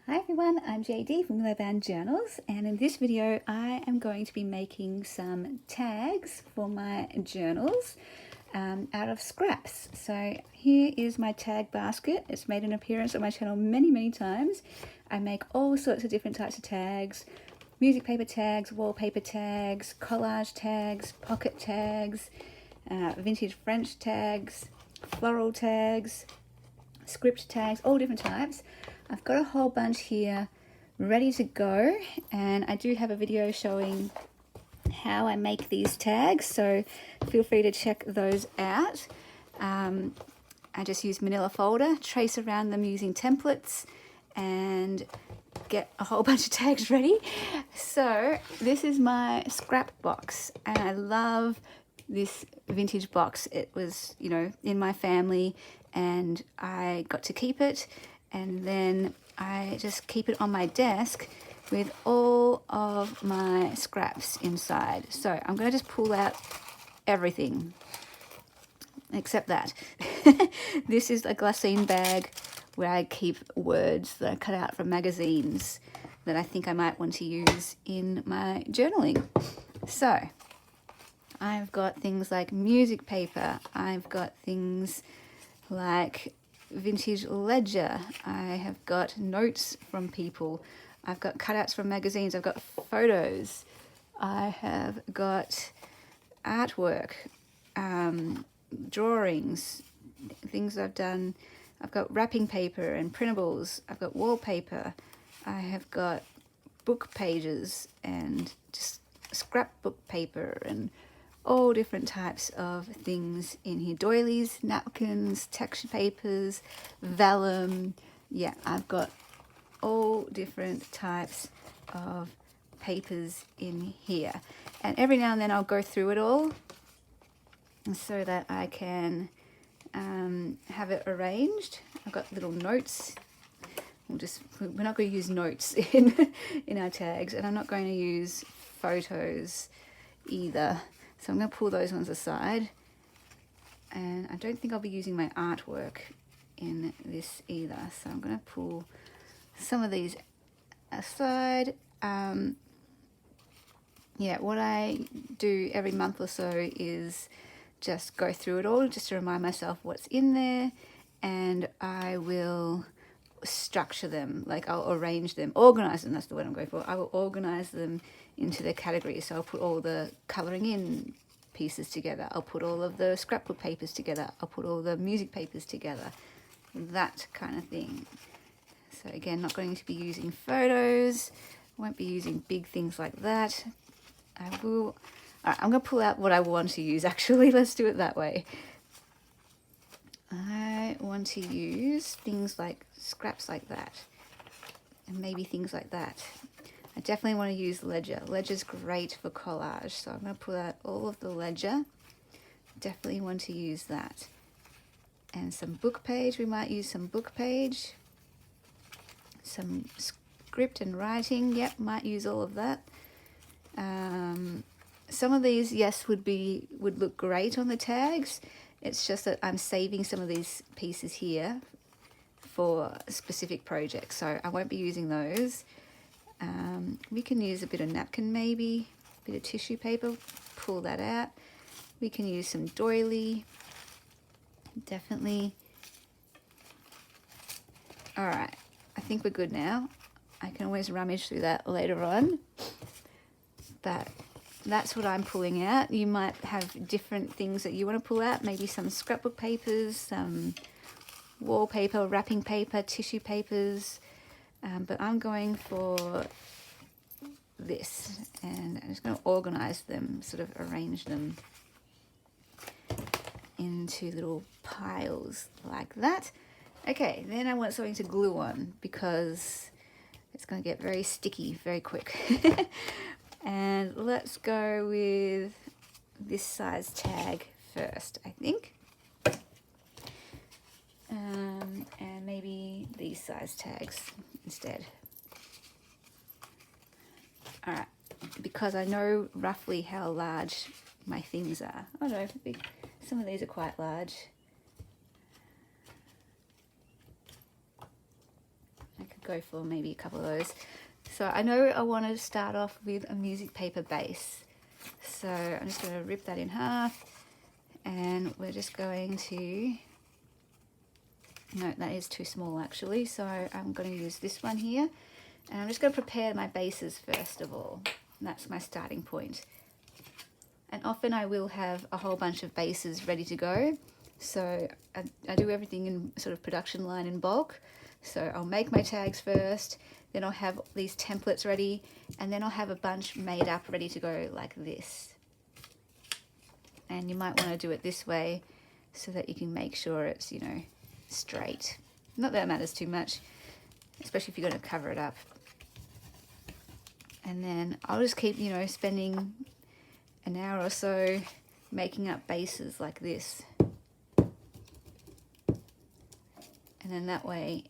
Hi everyone, I'm JD from Band Journals, and in this video I am going to be making some tags for my journals out of scraps. So here is my tag basket. It's made an appearance on my channel many times. I make all sorts of different types of tags: music paper tags, wallpaper tags, collage tags, pocket tags, vintage French tags, floral tags, script tags, all different types. I've got a whole bunch here ready to go, and I do have a video showing how I make these tags, so feel free to check those out. I just use manila folder, trace around them using templates, and get a whole bunch of tags ready. So this is my scrap box, and I love this vintage box. It was, in my family, and I got to keep it, and then I just keep it on my desk with all of my scraps inside. So I'm going to just pull out everything except that. This is a glassine bag where I keep words that I cut out from magazines that I think I might want to use in my journaling. So I've got things like music paper, I've got things like vintage ledger, I have got notes from people, I've got cutouts from magazines, I've got photos, I have got artwork, drawings, things I've done. I've got wrapping paper and printables, I've got wallpaper, I have got book pages and just scrapbook paper and all different types of things in here. Doilies, napkins, texture papers, vellum. Yeah, I've got all different types of papers in here. And every now and then I'll go through it all so that I can have it arranged. I've got little notes. We're not going to use notes in our tags, and I'm not going to use photos either. So I'm going to pull those ones aside, and I don't think I'll be using my artwork in this either. So I'm going to pull some of these aside. Yeah, what I do every month or so is just go through it all just to remind myself what's in there, and I will structure them. Like, I'll arrange them, organize them, that's the word I'm going for. I will organize them into their categories. So I'll put all the colouring in pieces together, I'll put all of the scrapbook papers together, I'll put all the music papers together, that kind of thing. So again, not going to be using photos, won't be using big things like that. I will. Alright, I'm going to pull out what I want to use actually. Let's do it that way. I want to use things like scraps like that, and maybe things like that. I definitely want to use ledger. Ledger's great for collage, so I'm going to pull out all of the ledger. Definitely want to use that. And some book page, we might use some book page. Some script and writing, yep, might use all of that. Some of these, yes, would look great on the tags. It's just that I'm saving some of these pieces here for specific projects, so I won't be using those. We can use a bit of napkin, maybe a bit of tissue paper, pull that out. We can use some doily, definitely. All right, I think we're good now. I can always rummage through that later on, but that's what I'm pulling out. You might have different things that you want to pull out, maybe some scrapbook papers, some wallpaper, wrapping paper, tissue papers, but I'm going for this, and I'm just going to organize them, sort of arrange them into little piles like that. Okay, then I want something to glue on because it's going to get very sticky very quick. And let's go with this size tag first, I think. And maybe these size tags instead. All right, because I know roughly how large my things are. Oh no, some of these are quite large. I could go for maybe a couple of those. So I know I want to start off with a music paper base. So I'm just going to rip that in half, and we're just going to, no, that is too small actually, so I'm going to use this one here, and I'm just going to prepare my bases first of all. That's my starting point. And often I will have a whole bunch of bases ready to go, so I do everything in sort of production line in bulk. So I'll make my tags first, then I'll have these templates ready, and then I'll have a bunch made up ready to go like this. And you might want to do it this way so that you can make sure it's, you know, straight. Not that it matters too much, especially if you're going to cover it up. And then I'll just keep, you know, spending an hour or so making up bases like this. And then that way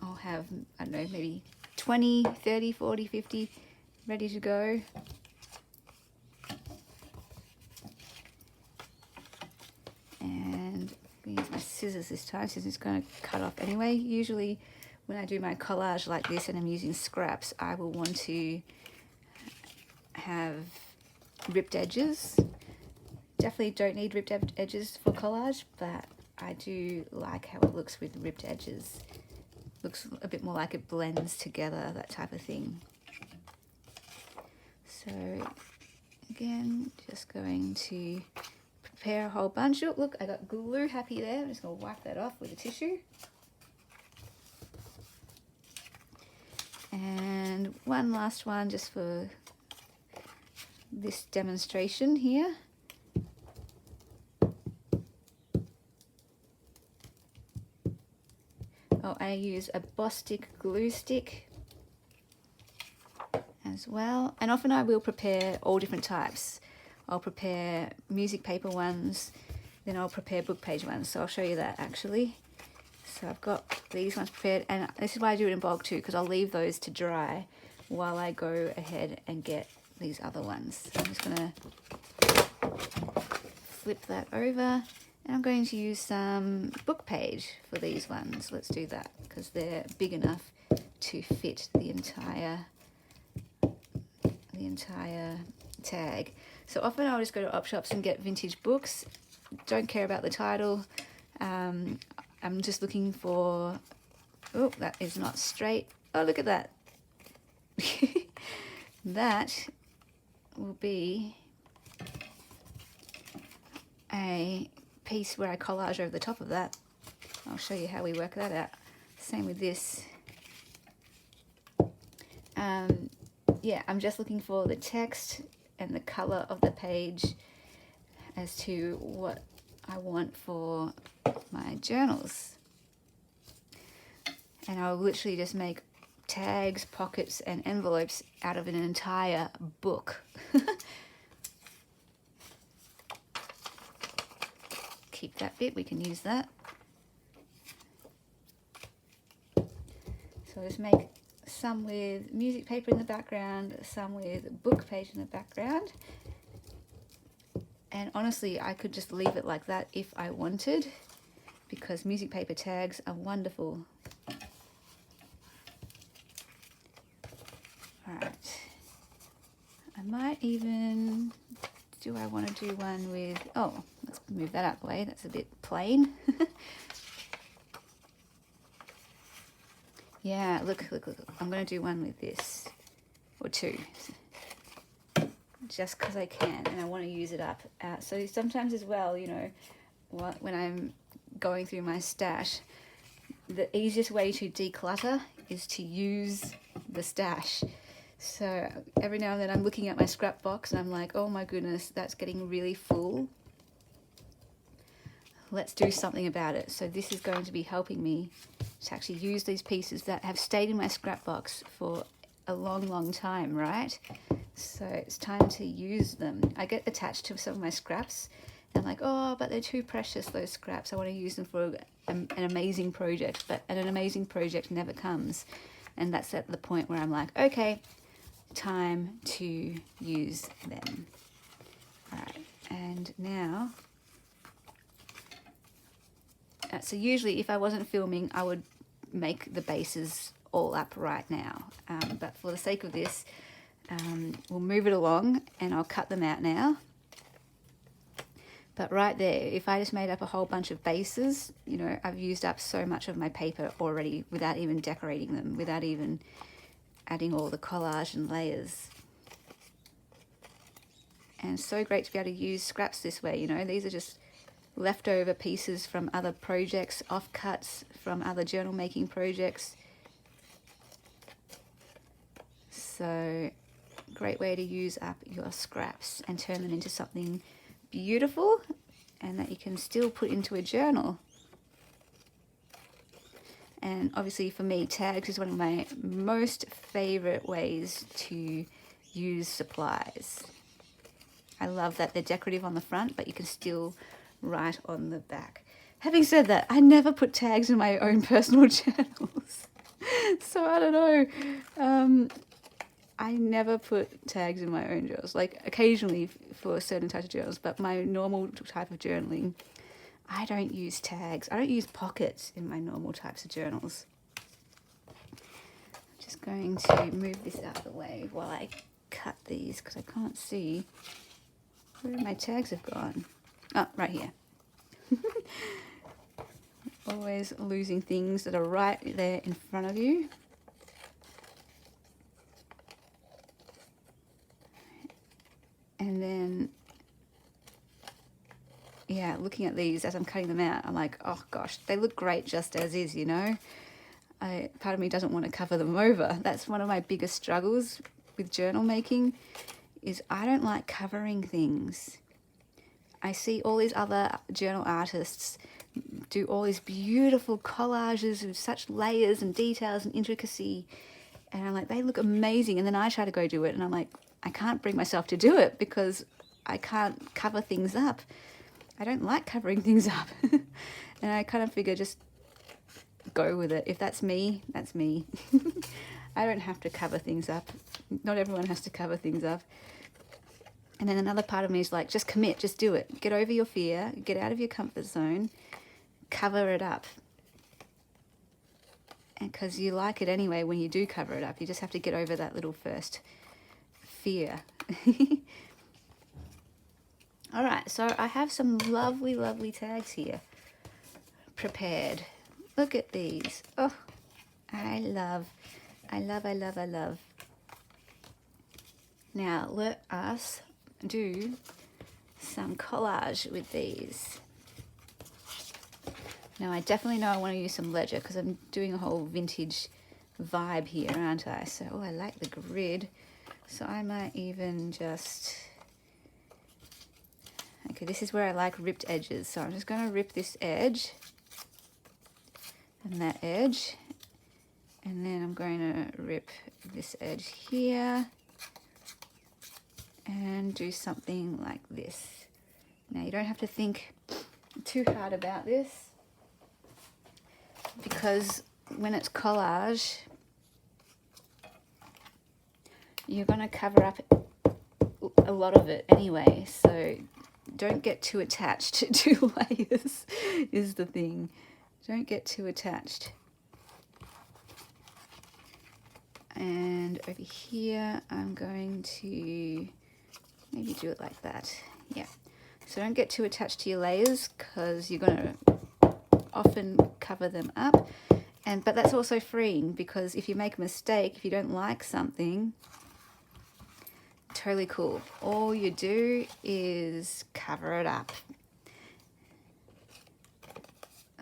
I'll have, I don't know, maybe 20, 30, 40, 50 ready to go. And I'm going to use my scissors this time since it's going to cut off anyway. Usually when I do my collage like this and I'm using scraps, I will want to have ripped edges. Definitely don't need ripped edges for collage, but I do like how it looks with ripped edges. Looks a bit more like it blends together, that type of thing. So again, just going to prepare a whole bunch. Oh, look, I got glue happy there. I'm just going to wipe that off with a tissue. And one last one just for this demonstration here. Oh, I use a Bostik glue stick as well. And often I will prepare all different types. I'll prepare music paper ones, then I'll prepare book page ones. So I'll show you that actually. So I've got these ones prepared, and this is why I do it in bulk too, because I'll leave those to dry while I go ahead and get these other ones. So I'm just going to flip that over, and I'm going to use some book page for these ones. Let's do that because they're big enough to fit the entire tag. So often I'll just go to op shops and get vintage books. Don't care about the title. I'm just looking for, oh, that is not straight. Oh, look at that. That will be a piece where I collage over the top of that. I'll show you how we work that out. Same with this. Yeah, I'm just looking for the text and the color of the page as to what I want for my journals. And I'll literally just make tags, pockets, and envelopes out of an entire book. Keep that bit, we can use that. So I'll just make some with music paper in the background, some with book page in the background. And honestly, I could just leave it like that if I wanted, because music paper tags are wonderful. Alright, I might even, do I want to do one with, oh, let's move that out of the way, that's a bit plain. Yeah, look, I'm going to do one with this, or two, just because I can, and I want to use it up. So sometimes as well, you know, when I'm going through my stash, the easiest way to declutter is to use the stash. So every now and then I'm looking at my scrap box and I'm like, oh my goodness, that's getting really full. Let's do something about it. So this is going to be helping me to actually use these pieces that have stayed in my scrap box for a long time, right? So it's time to use them. I get attached to some of my scraps and I'm like, oh, but they're too precious, those scraps. I want to use them for an amazing project, but an amazing project never comes. And that's at the point where I'm like, okay, time to use them. All right, and now, so usually if I wasn't filming, I would make the bases all up right now. But for the sake of this, we'll move it along and I'll cut them out now. But right there, if I just made up a whole bunch of bases, you know, I've used up so much of my paper already without even decorating them, without even adding all the collage and layers. And it's so great to be able to use scraps this way, you know. These are just leftover pieces from other projects, offcuts from other journal making projects. So, great way to use up your scraps and turn them into something beautiful and that you can still put into a journal. And obviously for me, tags is one of my most favorite ways to use supplies. I love that they're decorative on the front, but you can still write on the back. Having said that, I never put tags in my own personal journals. So I don't know. I never put tags in my own journals, like occasionally for certain types of journals, but my normal type of journaling, I don't use tags. I don't use pockets in my normal types of journals. I'm just going to move this out of the way while I cut these because I can't see where my tags have gone. Oh, right here. Always losing things that are right there in front of you. And then, yeah, looking at these as I'm cutting them out, I'm like, oh gosh, they look great just as is, you know. Part of me doesn't want to cover them over. That's one of my biggest struggles with journal making, is I don't like covering things. I see all these other journal artists do all these beautiful collages with such layers and details and intricacy. And I'm like, they look amazing. And then I try to go do it and I'm like, I can't bring myself to do it because I can't cover things up. I don't like covering things up. And I kind of figure just go with it. If that's me, that's me. I don't have to cover things up. Not everyone has to cover things up. And then another part of me is like, just commit, just do it. Get over your fear, get out of your comfort zone, cover it up. And because you like it anyway when you do cover it up. You just have to get over that little first fear. All right, so I have some lovely, lovely tags here prepared. Look at these. Oh, I love. Now let us do some collage with these. Now I definitely know I want to use some ledger because I'm doing a whole vintage vibe here, aren't I? So, oh, I like the grid. So I might even just, okay, this is where I like ripped edges. So I'm just going to rip this edge and that edge. And then I'm going to rip this edge here and do something like this. Now you don't have to think too hard about this because when it's collage, you're going to cover up a lot of it anyway, so don't get too attached to layers is the thing. Don't get too attached. And over here I'm going to maybe do it like that. Yeah, so don't get too attached to your layers because you're going to often cover them up. But that's also freeing because if you make a mistake, if you don't like something, totally cool. All you do is cover it up.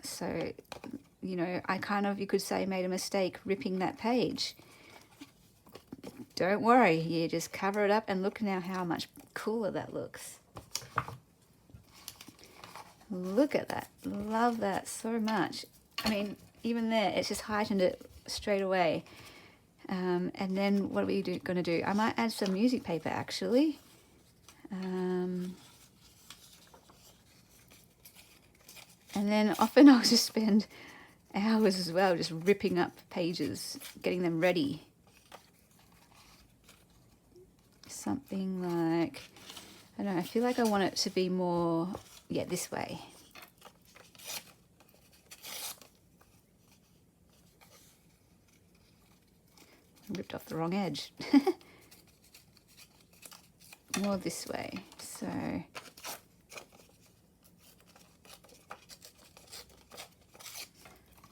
So, you know, I kind of, you could say, made a mistake ripping that page. Don't worry, you just cover it up and look now how much cooler that looks. Look at that. Love that so much. I mean, even there, it's just heightened it straight away. And then what are we going to do? I might add some music paper actually. And then often I'll just spend hours as well just ripping up pages, getting them ready. Something like, I don't know, I feel like I want it to be more, yeah, this way. ripped off the wrong edge. More this way. So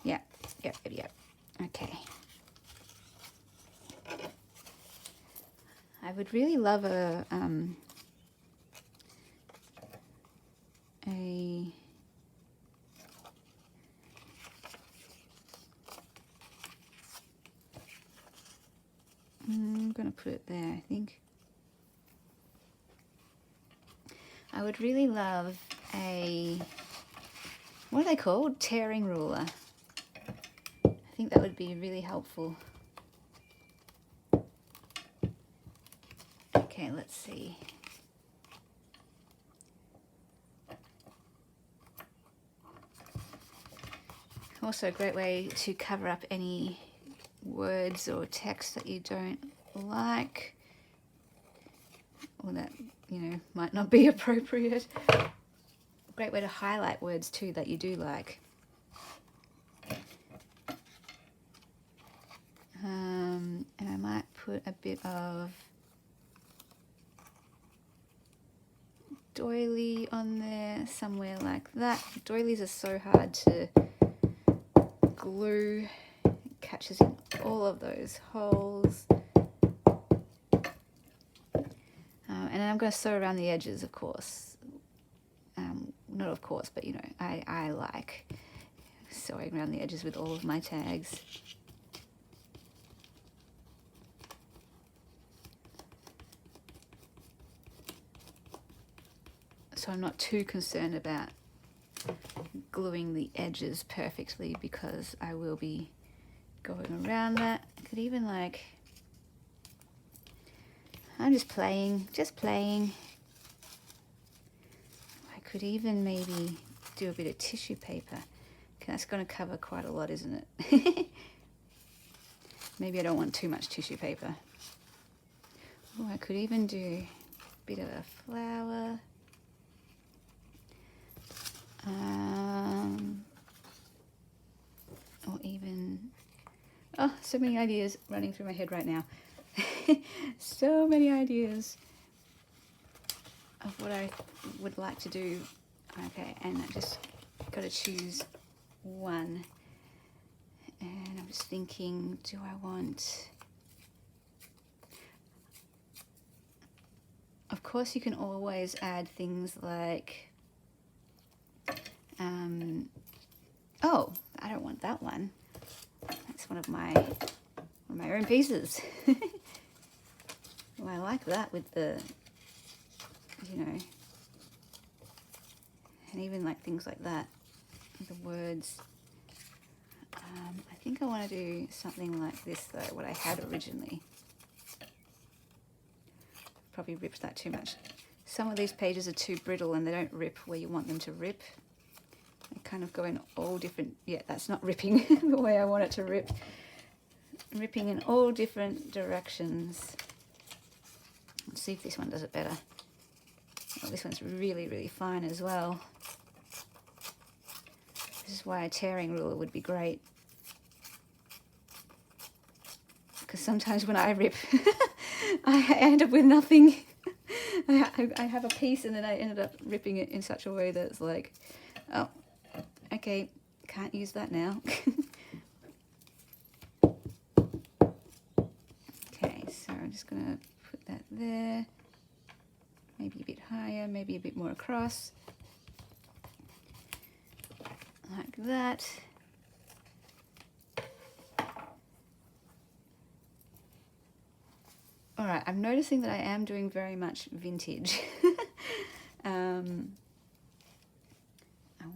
yep. Okay. I would really love a I'm going to put it there, I think. I would really love a, what are they called? Tearing ruler. I think that would be really helpful. Okay, let's see. Also a great way to cover up any words or text that you don't like, or that, you know, might not be appropriate. Great way to highlight words too that you do like. And I might put a bit of doily on there, somewhere like that. Doilies are so hard to glue. It catches in all of those holes. And then I'm going to sew around the edges, of course. Not of course, but you know, I like sewing around the edges with all of my tags. So I'm not too concerned about gluing the edges perfectly, because I will be going around that. I could even, like, I'm just playing. I could even maybe do a bit of tissue paper. Okay, that's going to cover quite a lot, isn't it? Maybe I don't want too much tissue paper. Oh, I could even do a bit of a flower. Or even, oh, so many ideas running through my head right now. So many ideas of what I would like to do. Okay, and I just got to choose one. And I'm just thinking, do I want... Of course, you can always add things like... oh, I don't want that one. That's one of my own pieces. Well, I like that with the, you know, and even like things like that, the words. I think I want to do something like this though, what I had originally. Probably ripped that too much. Some of these pages are too brittle and they don't rip where you want them to rip. They kind of go in all different, yeah, that's not ripping the way I want it to rip. Ripping in all different directions. Let's see if this one does it better. Oh, this one's really, really fine as well. This is why a tearing ruler would be great. Because sometimes when I rip, I end up with nothing. I have a piece and then I ended up ripping it in such a way that it's like, oh, okay, can't use that now. Okay, so I'm just going to put that there. Maybe a bit higher, maybe a bit more across. Like that. All right, I'm noticing that I am doing very much vintage. I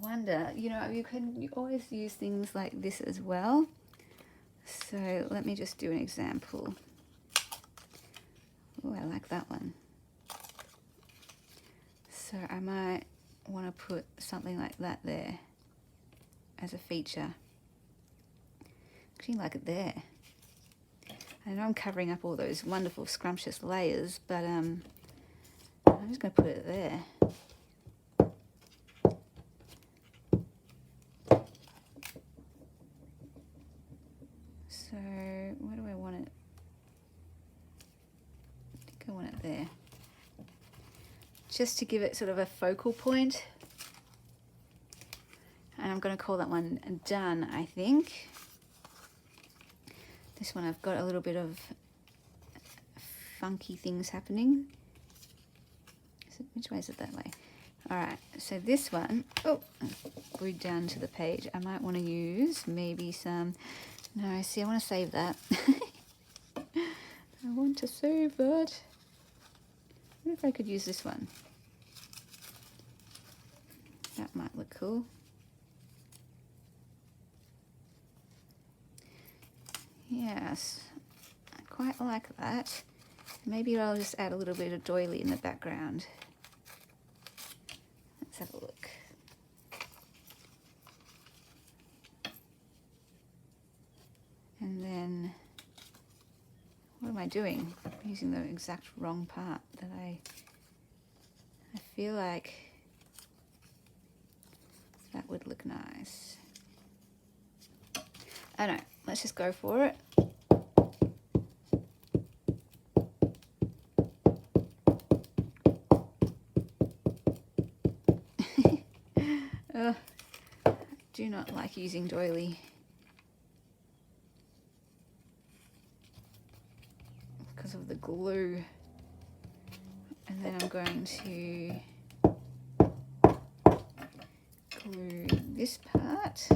wonder, you know, you always use things like this as well. So let me just do an example. Oh, I like that one. So I might want to put something like that there as a feature. Actually, like it there. I know I'm covering up all those wonderful scrumptious layers, but I'm just going to put it there. So where do I want it? just to give it sort of a focal point. And I'm going to call that one done, I think. This one I've got a little bit of funky things happening. Which way is it? That way. Alright, so this one, oh, glued down to the page. I might want to use maybe some, no, see, I want to save that. I want to save that. What if I could use this one? That might look cool. Yes, I quite like that. Maybe I'll just add a little bit of doily in the background. Let's have a look. And then, what am I doing? I'm using the exact wrong part that I feel like that would look nice. I don't know, let's just go for it. I do not like using doily. Because of the glue. And then I'm going to glue this part.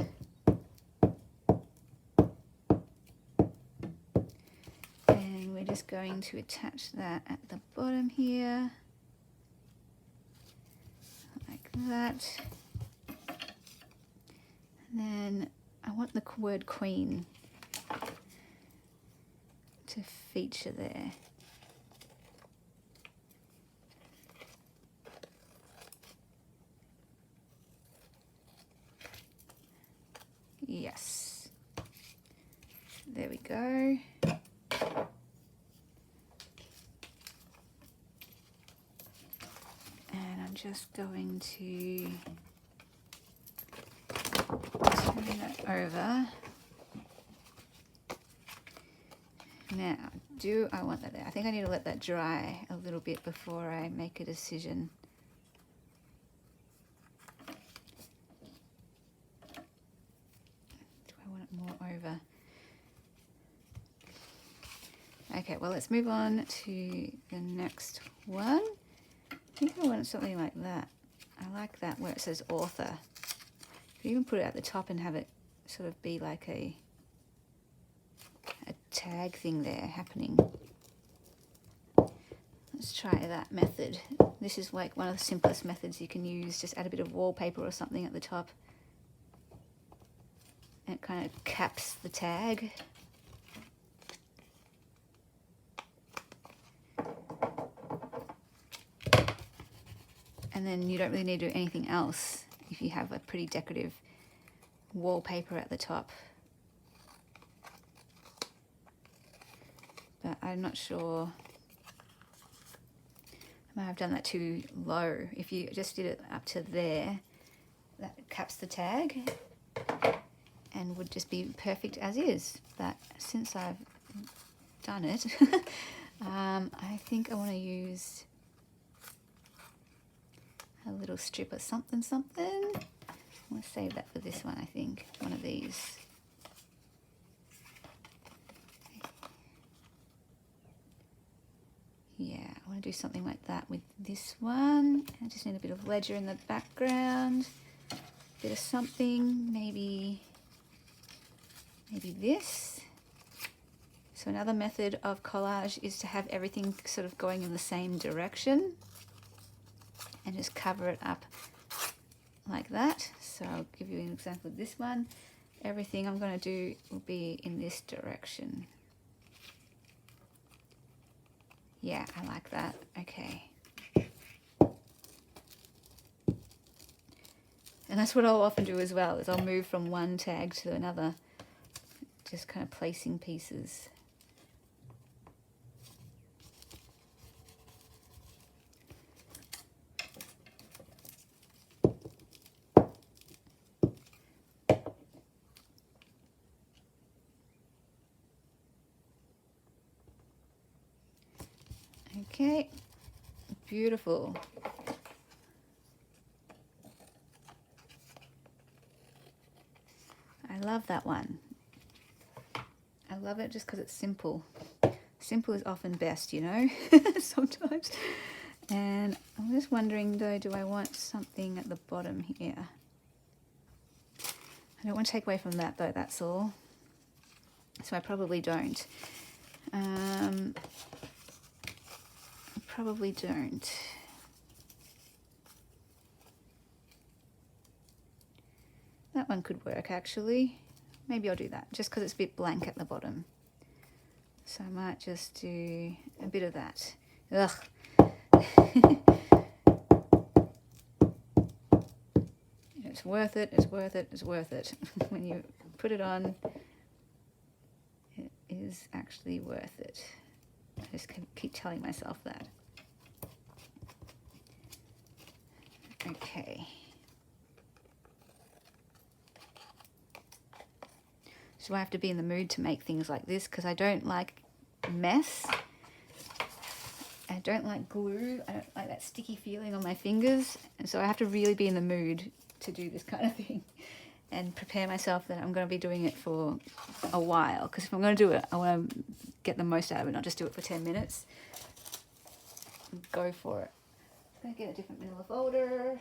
And we're just going to attach that at the bottom here. Like that. And then I want the word Queen to feature there. Yes. There we go. And I'm just going to turn it over. Now, do I want that there? I think I need to let that dry a little bit before I make a decision. Do I want it more over? Okay, well, let's move on to the next one. I think I want something like that. I like that where it says author. You can even put it at the top and have it sort of be like a tag thing there happening. Let's try that method. This is like one of the simplest methods you can use. Just add a bit of wallpaper or something at the top. And it kind of caps the tag. And then you don't really need to do anything else if you have a pretty decorative wallpaper at the top. But I'm not sure. I might have done that too low. If you just did it up to there, that caps the tag and would just be perfect as is. But since I've done it, I think I want to use a little strip of something. I'm going to save that for this one, I think. One of these. Yeah, I want to do something like that with this one. I just need a bit of ledger in the background. A bit of something, maybe this. So another method of collage is to have everything sort of going in the same direction. And just cover it up like that. So I'll give you an example of this one. Everything I'm going to do will be in this direction. Yeah, I like that. Okay. And that's what I'll often do as well, is I'll move from one tag to another, just kind of placing pieces. Okay, beautiful. love that one. I love it just because it's simple. Simple is often best, you know, sometimes. And I'm just wondering though, do I want something at the bottom here? I don't want to take away from that though, that's all. So I probably don't. Probably don't. That one could work actually. Maybe I'll do that just because it's a bit blank at the bottom. So I might just do a bit of that. Ugh. It's worth it, it's worth it, it's worth it. When you put it on, it is actually worth it. I just keep telling myself that. Okay. So I have to be in the mood to make things like this because I don't like mess. I don't like glue. I don't like that sticky feeling on my fingers. And so I have to really be in the mood to do this kind of thing and prepare myself that I'm going to be doing it for a while. Because if I'm going to do it, I want to get the most out of it, not just do it for 10 minutes. Go for it. I'm going to get a different manila folder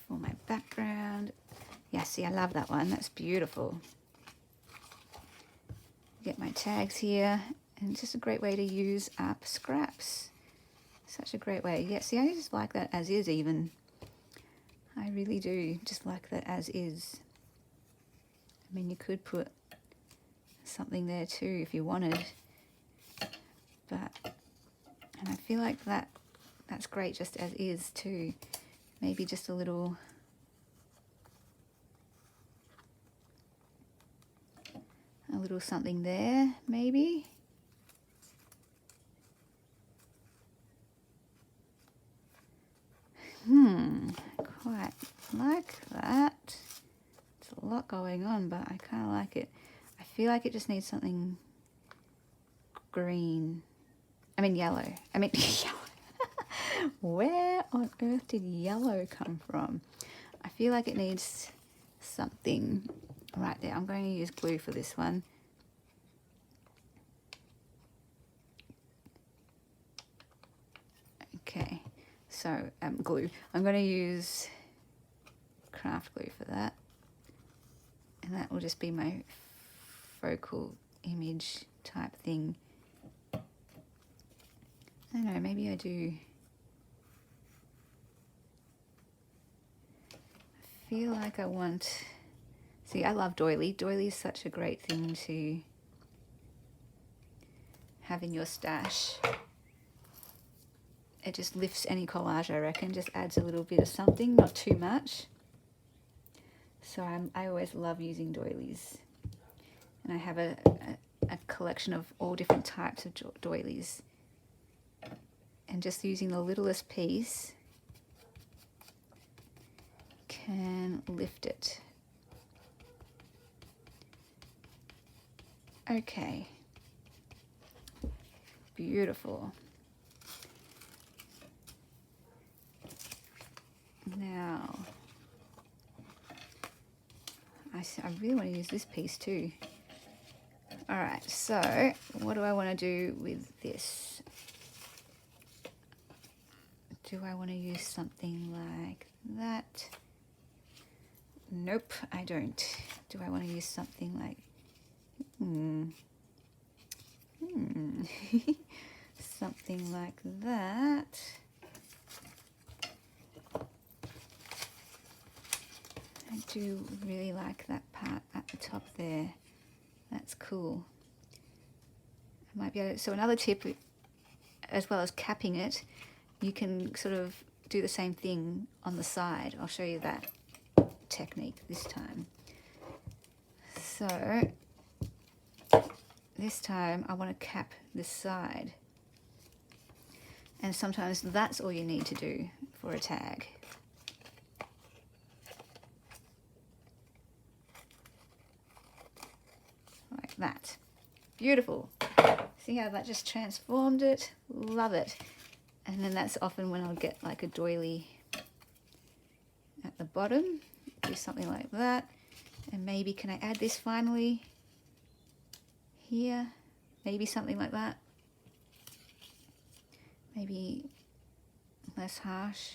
for my background. Yeah, see, I love that one. That's beautiful. Get my tags here, and it's just a great way to use up scraps. Such a great way. Yeah, see, I just like that as is even. I really do just like that as is. I mean, you could put something there too if you wanted. But, and I feel like that's great just as is too. Maybe just a little something there, maybe. Quite like that. It's a lot going on, but I kind of like it. I feel like it just needs something green. I mean yellow. Yellow. Where on earth did yellow come from? I feel like it needs something right there. I'm going to use glue for this one. Okay, so glue. I'm going to use craft glue for that. And that will just be my focal image type thing. I don't know, maybe I do. I feel like I want... See, I love doily. Doily is such a great thing to have in your stash. It just lifts any collage, I reckon. Just adds a little bit of something, not too much. So I always love using doilies. And I have a collection of all different types of doilies. And just using the littlest piece can lift it. Okay. Beautiful. Now, I really want to use this piece too. All right, so what do I want to do with this? Do I want to use something like that? Nope, I don't. Do I want to use something like... something like that? I do really like that part at the top there. That's cool. I might be able to, so another tip, as well as capping it, you can sort of do the same thing on the side. I'll show you that technique this time. So this time I want to cap this side. And sometimes that's all you need to do for a tag. Like that. Beautiful. See how that just transformed it? Love it. And then that's often when I'll get like a doily at the bottom. do something like that. And maybe can I add this finally here? Maybe something like that. Maybe less harsh.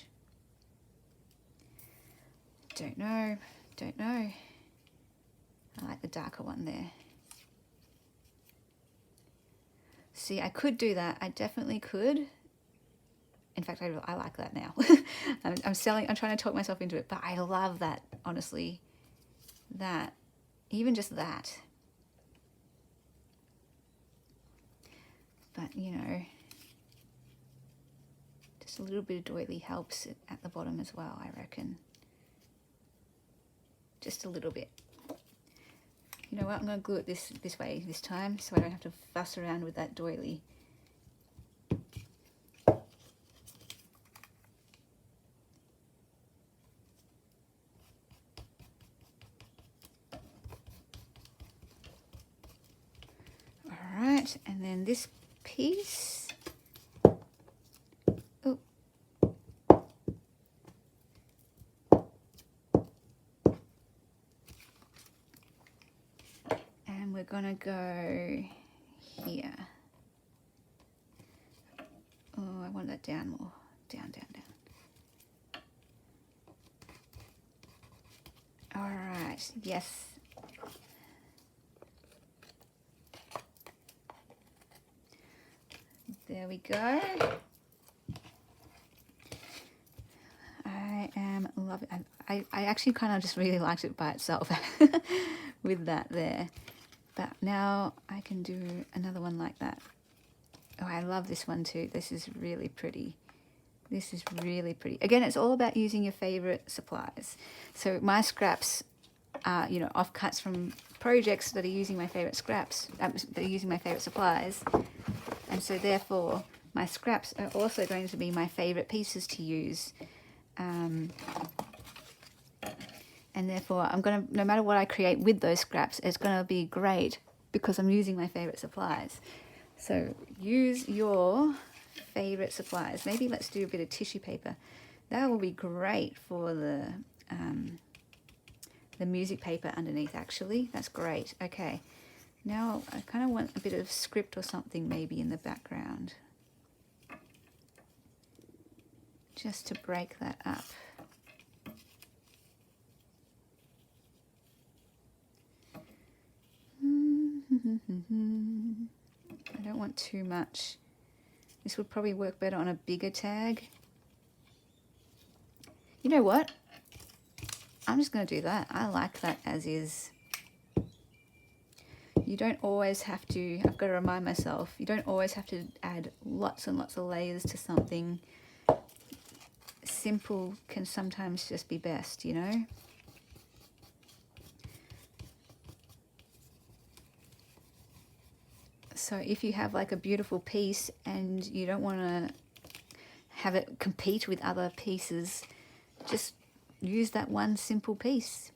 Don't know. Don't know. I like the darker one there. See, I could do that. I definitely could. In fact, I like that now. I'm trying to talk myself into it, but I love that, honestly. That, even just that. But, you know, just a little bit of doily helps at the bottom as well, I reckon. Just a little bit. You know what, I'm going to glue it this way this time so I don't have to fuss around with that doily. Alright, and then this piece. Oh. And we're going to go here. Oh, I want that down more. Down, down, down. Alright, yes. There we go. I am loving it. I actually kind of just really liked it by itself with that there. But now I can do another one like that. Oh, I love this one too. This is really pretty. This is really pretty. Again, it's all about using your favorite supplies. So my scraps are, you know, offcuts from projects that are using my favorite scraps, that are using my favorite supplies. And so therefore, my scraps are also going to be my favorite pieces to use. And therefore, I'm going to, no matter what I create with those scraps, it's going to be great because I'm using my favorite supplies. So use your favorite supplies. Maybe let's do a bit of tissue paper. That will be great for the music paper underneath, actually. That's great. Okay. Now I kind of want a bit of script or something maybe in the background. Just to break that up. I don't want too much. This would probably work better on a bigger tag. You know what? I'm just going to do that. I like that as is. You don't always have to, I've got to remind myself, you don't always have to add lots and lots of layers to something. Simple can sometimes just be best, you know? So if you have like a beautiful piece and you don't want to have it compete with other pieces, just use that one simple piece.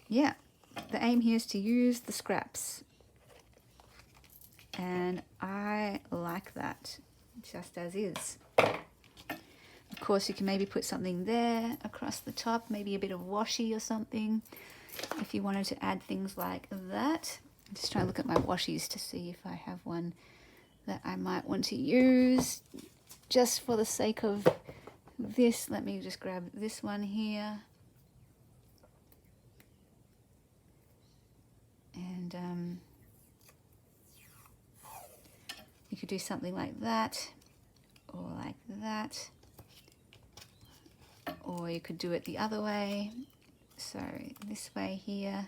Yeah, the aim here is to use the scraps. And I like that, just as is. Of course, you can maybe put something there across the top, maybe a bit of washi or something, if you wanted to add things like that. I'm just trying to look at my washies to see if I have one that I might want to use. Just for the sake of this, let me just grab this one here. And you could do something like that, or like that, or you could do it the other way. So this way here,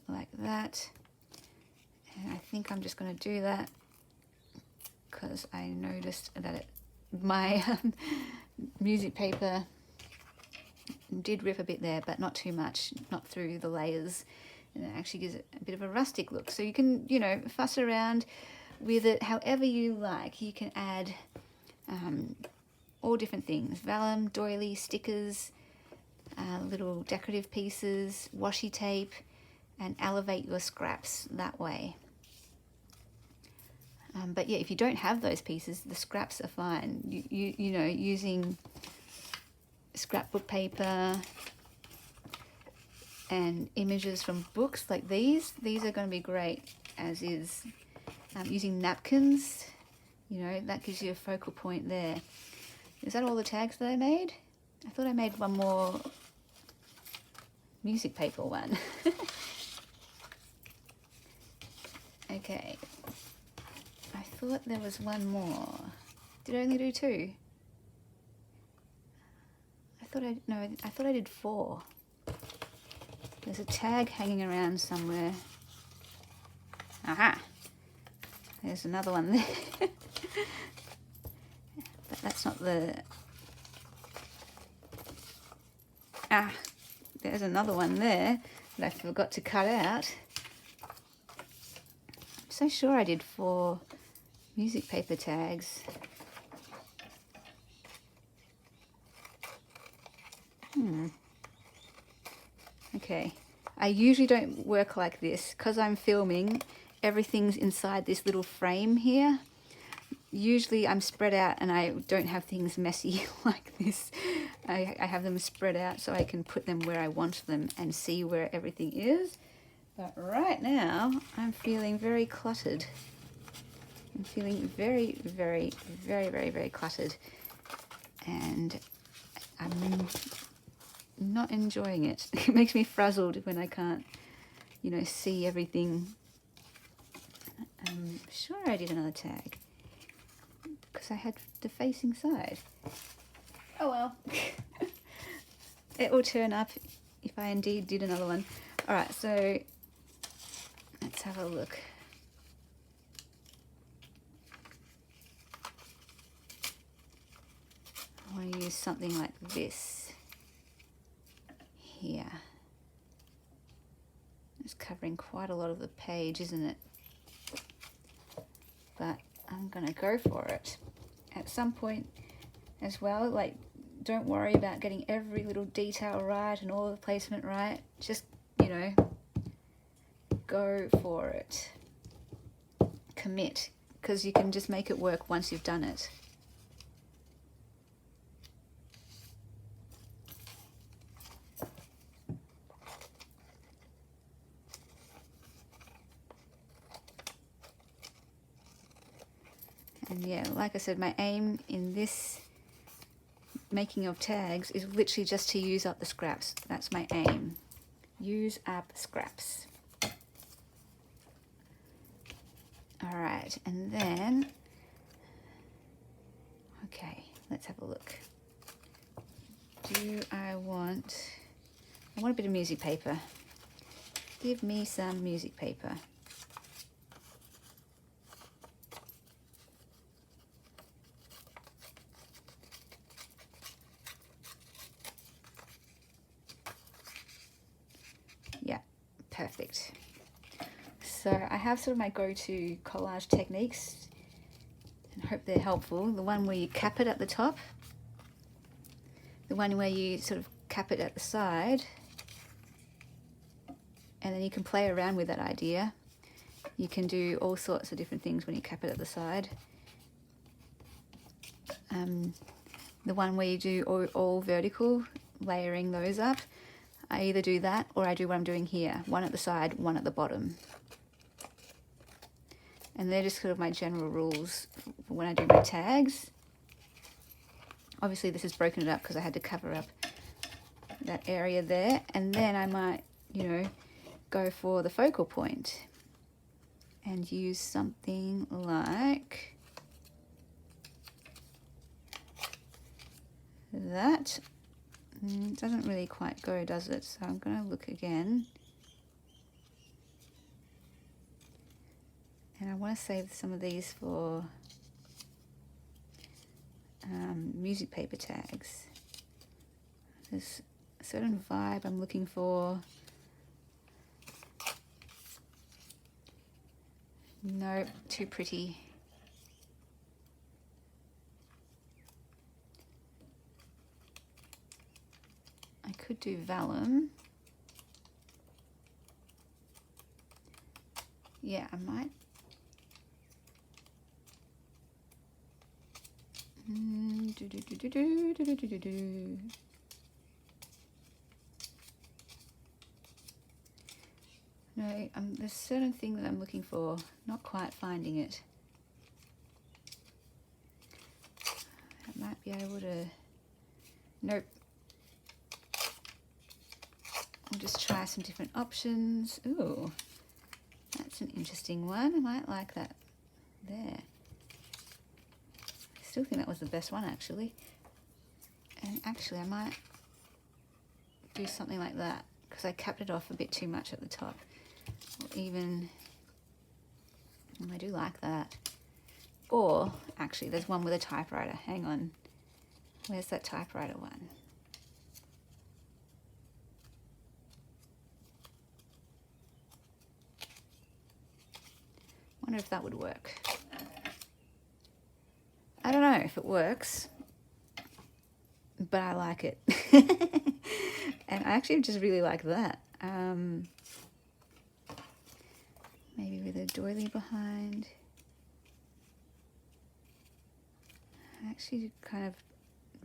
like that. And I think I'm just going to do that because I noticed that my music paper did rip a bit there, but not too much, not through the layers. And it actually gives it a bit of a rustic look. So you can, you know, fuss around with it however you like. You can add all different things: vellum, doily, stickers, little decorative pieces, washi tape. and elevate your scraps that way. But yeah, if you don't have those pieces, the scraps are fine. You know, using scrapbook paper and images from books like these are going to be great as is. Using napkins, you know, that gives you a focal point there. Is that all the tags that I made? I thought I made one more music paper one. Okay, I thought there was one more. Did I only do 2? I thought I did 4. There's a tag hanging around somewhere. Aha! There's another one there. But that's not the... Ah! There's another one there that I forgot to cut out. I'm so sure I did 4 music paper tags. Okay, I usually don't work like this because I'm filming. Everything's inside this little frame here. Usually I'm spread out and I don't have things messy like this. I have them spread out so I can put them where I want them and see where everything is. But right now I'm feeling very cluttered. I'm feeling very, very, very, very, very cluttered, and I'm not enjoying it. It makes me frazzled when I can't, you know, see everything. I'm sure I did another tag because I had the facing side. Oh well. It will turn up if I indeed did another one. Alright, so let's have a look. I want to use something like this here. It's covering quite a lot of the page, isn't it? But I'm gonna go for it. At some point as well, like, don't worry about getting every little detail right and all the placement right. Just, you know, go for it. Commit, because you can just make it work once you've done it. And yeah, like I said, my aim in this making of tags is literally just to use up the scraps. That's my aim. Use up scraps. Alright, and then, okay, let's have a look. I want a bit of music paper. Give me some music paper. Yeah, perfect. So I have sort of my go-to collage techniques, and I hope they're helpful. The one where you cap it at the top, the one where you sort of cap it at the side, and then you can play around with that idea. You can do all sorts of different things when you cap it at the side. The one where you do all vertical, layering those up, I either do that or I do what I'm doing here, one at the side, one at the bottom. And they're just sort of my general rules for when I do my tags. Obviously this has broken it up because I had to cover up that area there, and then I might, you know, go for the focal point and use something like that. It doesn't really quite go, does it? So I'm going to look again. And I want to save some of these for music paper tags. There's a certain vibe I'm looking for. Nope, too pretty. I could do vellum. yeah, I might. No, there's a certain thing that I'm looking for, not quite finding it. I might be able to, nope. I'll just try some different options. Ooh, that's an interesting one. I might like that there. I still think that was the best one actually. And actually I might do something like that because I capped it off a bit too much at the top. Or even, I do like that. Or actually there's one with a typewriter. Hang on. Where's that typewriter one? Wonder if that would work. I don't know if it works, but I like it. And I actually just really like that. Maybe with a doily behind. I actually kind of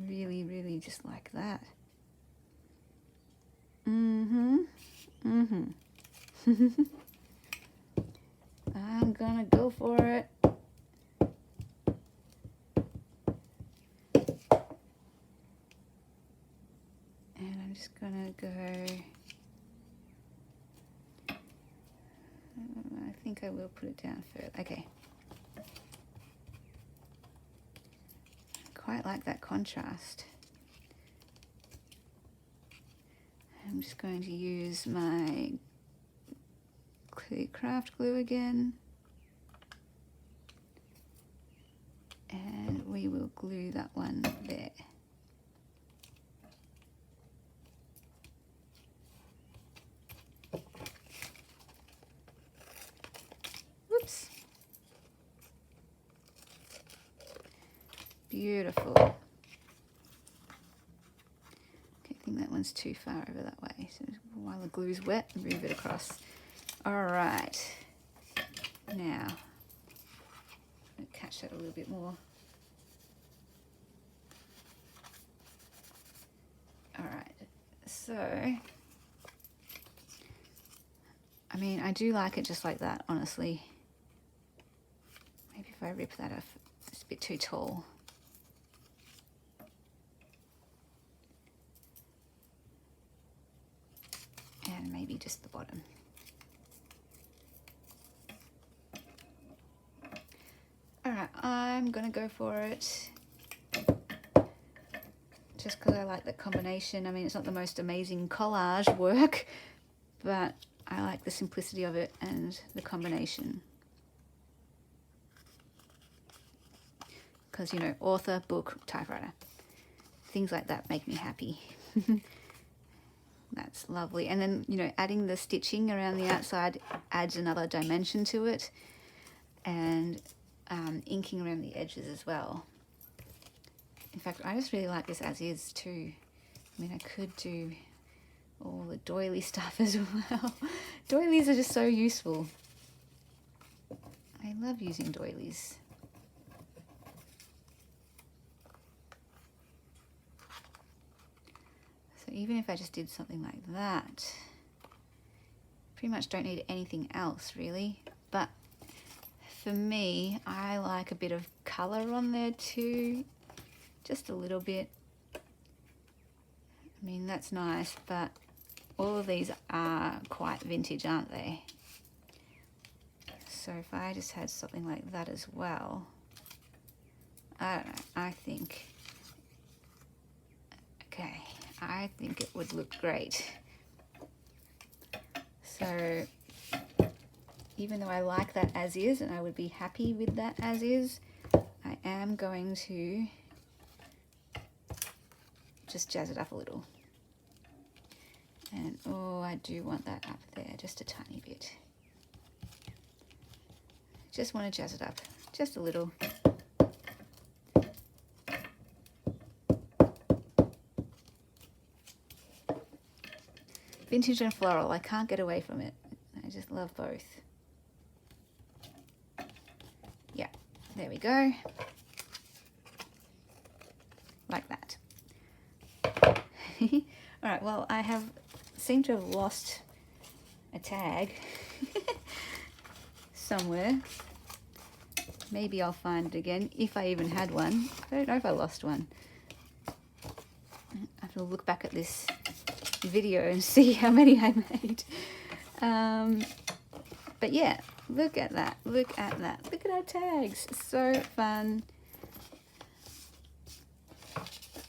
really just like that. I'm gonna go for it. And I'm just gonna go, I think I will put it down further. Okay. Quite like that contrast. I'm just going to use my craft glue again. And we will glue that one there. Whoops. Beautiful. Okay, I think that one's too far over that way. So while the glue's wet, move it across. All right. Now, I'll catch that a little bit more. All right. So, I mean, I do like it just like that, honestly. Maybe if I rip that off, it's a bit too tall. And maybe just the bottom. All right, I'm gonna go for it. Just because I like the combination. I mean, it's not the most amazing collage work, but I like the simplicity of it and the combination. Because, you know, author, book, typewriter. Things like that make me happy. That's lovely. And then, you know, adding the stitching around the outside adds another dimension to it. And inking around the edges as well. In fact, I just really like this as is too. I mean, I could do all the doily stuff as well. Doilies are just so useful. I love using doilies. So even if I just did something like that, pretty much don't need anything else really. But for me, I like a bit of colour on there too. Just a little bit. I mean, that's nice, but all of these are quite vintage, aren't they? So if I just had something like that as well, I don't know, I think it would look great. So even though I like that as is, and I would be happy with that as is, I am going to just jazz it up a little. And oh, I do want that up there just a tiny bit. Just want to jazz it up just a little. Vintage and floral, I can't get away from it. I just love both. There we go. Like that. All right, well, I seem to have lost a tag somewhere. Maybe I'll find it again, if I even had one. I don't know if I lost one. I have to look back at this video and see how many I made. But yeah, look at that, look at that. Look at our tags. So fun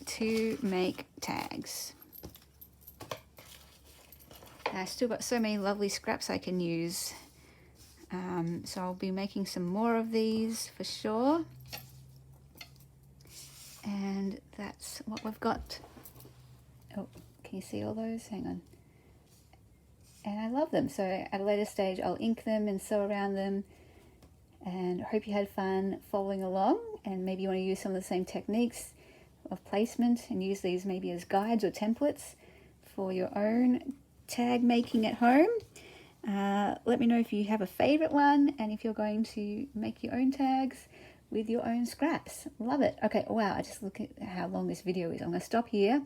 to make tags. I've still got so many lovely scraps I can use. So I'll be making some more of these for sure. And that's what we've got. Oh, can you see all those? Hang on. And I love them. So at a later stage, I'll ink them and sew around them. And I hope you had fun following along. And maybe you want to use some of the same techniques of placement and use these maybe as guides or templates for your own tag making at home. Let me know if you have a favorite one and if you're going to make your own tags with your own scraps. Love it. Okay, wow, I just look at how long this video is. I'm going to stop here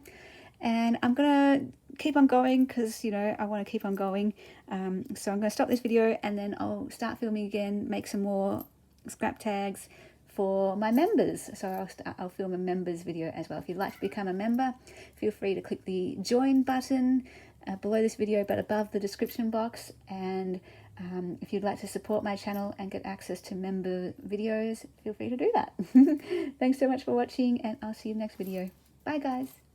and I'm going to keep on going because, you know, I want to keep on going. So I'm going to stop this video and then I'll start filming again, make some more scrap tags for my members. So I'll film a members video as well. If you'd like to become a member, feel free to click the join button below this video but above the description box, and if you'd like to support my channel and get access to member videos, feel free to do that. Thanks so much for watching and I'll see you in the next video. Bye guys.